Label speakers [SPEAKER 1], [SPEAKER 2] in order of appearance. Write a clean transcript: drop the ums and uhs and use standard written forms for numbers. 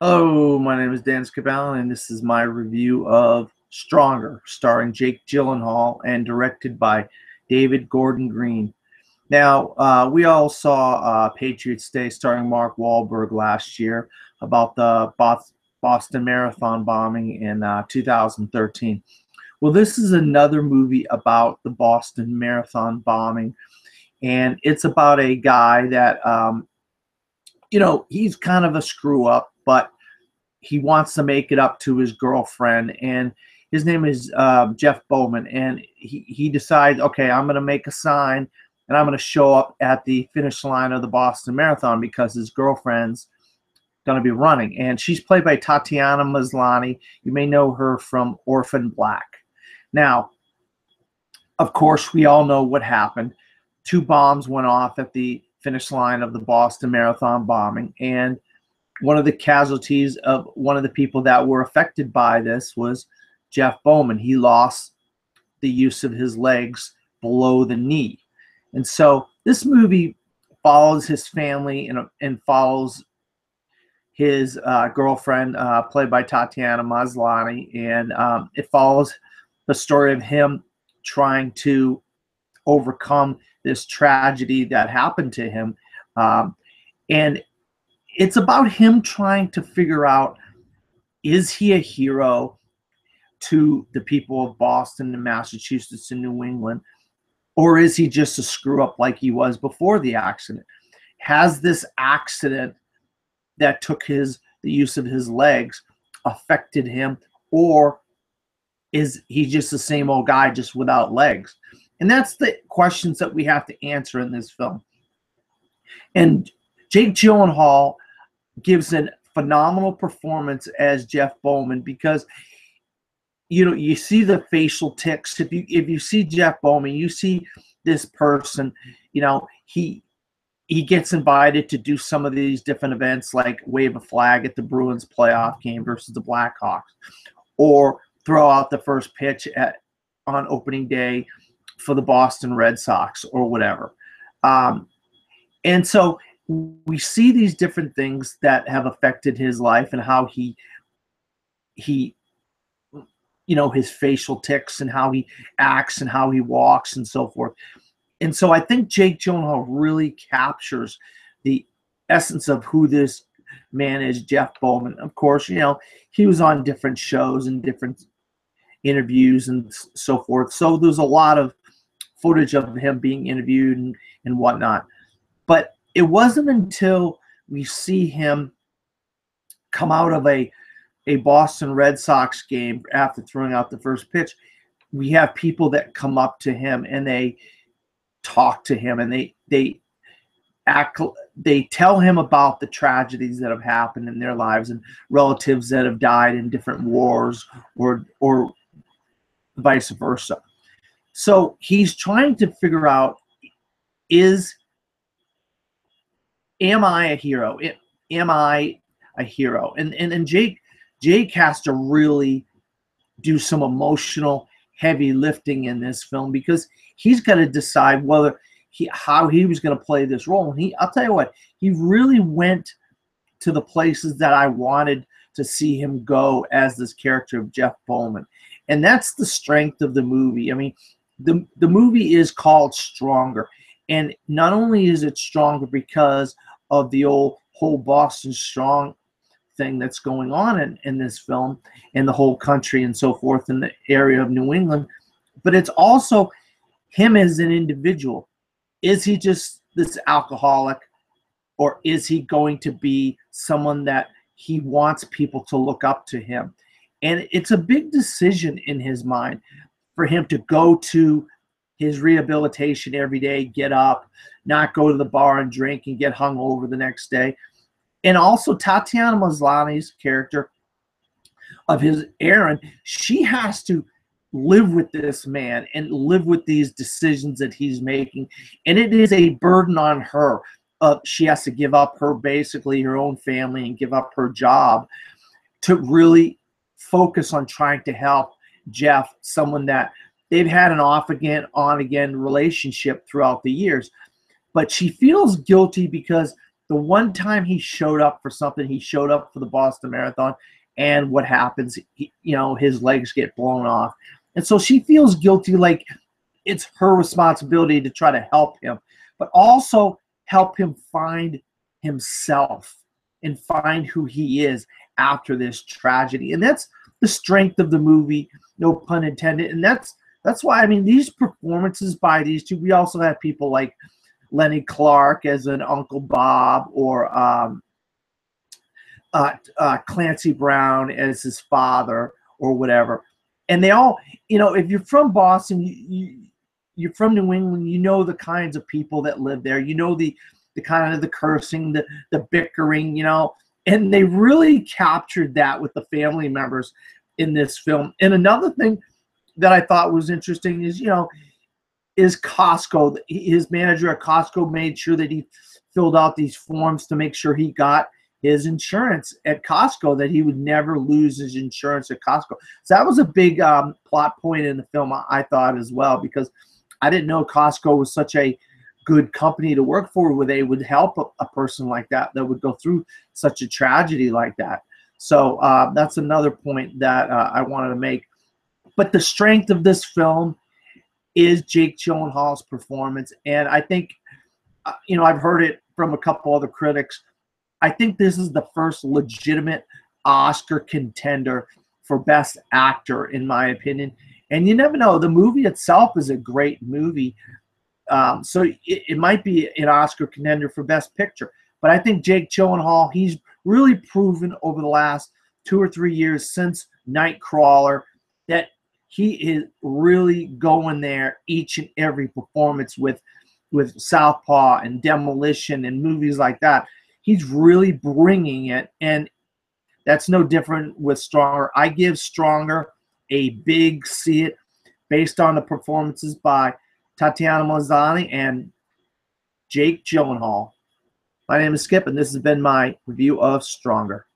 [SPEAKER 1] Hello, my name is Dan Scabell, and this is my review of Stronger, starring Jake Gyllenhaal and directed by David Gordon Green. Now, we all saw Patriots Day starring Mark Wahlberg last year about the Boston Marathon bombing in 2013. Well, this is another movie about the Boston Marathon bombing, and it's about a guy that, he's kind of a screw up, but he wants to make it up to his girlfriend, and his name is Jeff Bowman, and he decides, okay, I'm going to make a sign, and I'm going to show up at the finish line of the Boston Marathon because his girlfriend's going to be running, and she's played by Tatiana Maslany. You may know her from Orphan Black. Now, of course, we all know what happened. Two bombs went off at the finish line of the Boston Marathon bombing, and one of the casualties of one of the people that were affected by this was Jeff Bowman. He lost the use of his legs below the knee. And so this movie follows his family and follows his girlfriend, played by Tatiana Maslany, and it follows the story of him trying to overcome this tragedy that happened to him. And it's about him trying to figure out, is he a hero to the people of Boston and Massachusetts and New England, or is he just a screw up like he was before the accident? Has this accident that took the use of his legs affected him, or is he just the same old guy just without legs? And that's the questions that we have to answer in this film. And Jake Gyllenhaal gives a phenomenal performance as Jeff Bowman, because you see the facial tics. If you see Jeff Bowman, you see this person. He gets invited to do some of these different events, like wave a flag at the Bruins playoff game versus the Blackhawks, or throw out the first pitch on opening day for the Boston Red Sox, or whatever. And so we see these different things that have affected his life, and how he his facial tics, and how he acts, and how he walks, and so forth. And so I think Jake Gyllenhaal really captures the essence of who this man is, Jeff Bowman. Of course, he was on different shows and different interviews and so forth. So there's a lot of footage of him being interviewed and whatnot. But it wasn't until we see him come out of a Boston Red Sox game after throwing out the first pitch, we have people that come up to him and they talk to him, and they tell him about the tragedies that have happened in their lives, and relatives that have died in different wars, or vice versa. So he's trying to figure out, am I a hero? Am I a hero? And Jake has to really do some emotional heavy lifting in this film, because he's got to decide how he was going to play this role. And I'll tell you what, he really went to the places that I wanted to see him go as this character of Jeff Bowman. And that's the strength of the movie. I mean, the movie is called Stronger. And not only is it stronger because of the whole Boston Strong thing that's going on in this film, in the whole country and so forth, in the area of New England, but it's also him as an individual. Is he just this alcoholic, or is he going to be someone that he wants people to look up to him? And it's a big decision in his mind for him to go to his rehabilitation every day, get up, not go to the bar and drink and get hung over the next day. And also Tatiana Maslany's character of his Aaron, she has to live with this man and live with these decisions that he's making. And it is a burden on her. She has to give up basically her own family and give up her job to really focus on trying to help Jeff, someone that they've had an off again, on again relationship throughout the years. But she feels guilty because The one time he showed up for something, he showed up for the Boston Marathon, and what happens? His legs get blown off, and so she feels guilty, like it's her responsibility to try to help him, but also help him find himself and find who he is after this tragedy. And that's the strength of the movie, no pun intended. And that's why, I mean, these performances by these two, we also have people like Lenny Clark as an Uncle Bob, or Clancy Brown as his father, or whatever. And they all, if you're from Boston, you're from New England, you know the kinds of people that live there. You know the kind of the cursing, the bickering, and they really captured that with the family members in this film. And another thing that I thought was interesting is, is Costco. His manager at Costco made sure that he filled out these forms to make sure he got his insurance at Costco, that he would never lose his insurance at Costco. So that was a big plot point in the film, I thought, as well, because I didn't know Costco was such a good company to work for, where they would help a person like that would go through such a tragedy like that. So that's another point that I wanted to make. But the strength of this film is Jake Gyllenhaal's performance. And I think, I've heard it from a couple other critics, I think this is the first legitimate Oscar contender for Best Actor, in my opinion. And you never know. The movie itself is a great movie. So it might be an Oscar contender for Best Picture. But I think Jake Gyllenhaal, he's really proven over the last 2 or 3 years since Nightcrawler that he is really going there each and every performance with Southpaw and Demolition and movies like that. He's really bringing it, and that's no different with Stronger. I give Stronger a big see it based on the performances by Tatiana Maslany and Jake Gyllenhaal. My name is Skip, and this has been my review of Stronger.